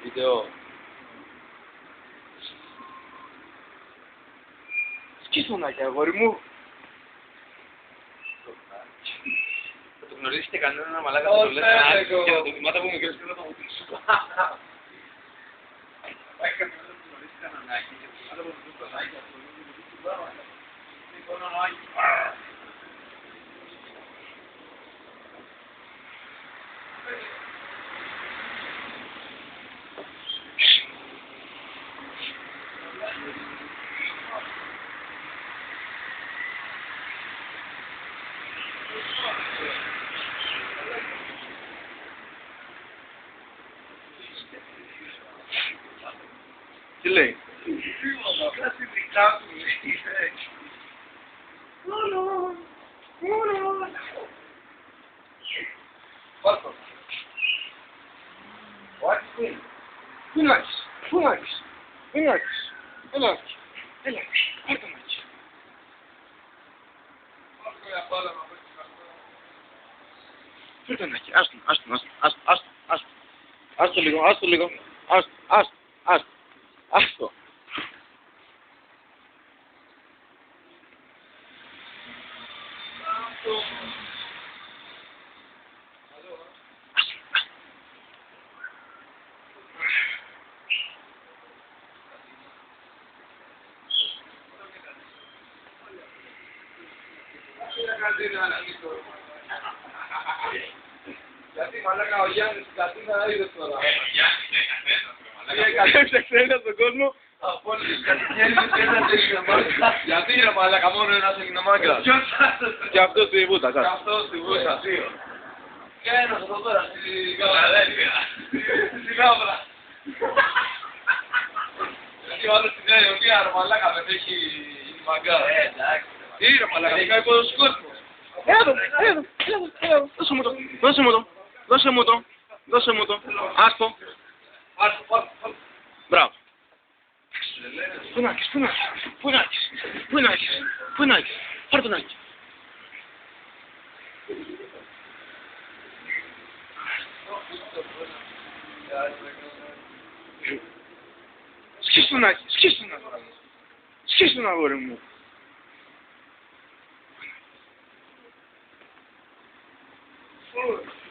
Βίντεο. Σκίσονάκια, αγόρι μου. Θα το γνωρίσετε κανένα μαλάκα που το λες και θα το θυμάται από μικρός και θα το βουτήσω. Πάει κανένα να το γνωρίσει κανένακι και θα το βουτήσω το νάκι αυτό. Τι λέει? Πάρτο. Πού να έχεις, πού να έχεις, πού να έχεις, έλα εκεί, έλα εκεί, πάρτο να έχεις. Φέρτε να εκεί, άστο λίγο, άστο. Γιατί μαλάκα ο Γιάννης στην κατίνα είδες τώρα. Ο Γιάννης είναι καθένας. Κατέψε ξένα στον κόσμο. Από όλες τις κατηγένειες ένας έγινε μάγκα. Γιατί ρε μαλάκα μόνο ένας έγινε μάγκα. Και αυτός στη βούτα. Και αυτός στη βούτα. Και ένας εδώ τώρα στην Καλαδέλφια. Στην Άβρα. Γιατί ο άλλος στην Νέα Υόρκη ρε μαλάκα δεν έχει μαγκά. Εντάξει. Τι ρε μαλάκα, έχει κάνει πόδος στους κόσμος. Έλα εδώ, δώσε μου το, άστο. Μπράβο. Πού να έχεις, πάρ' τον Άκη. Σκίσου τον αγόρι μου. Oh.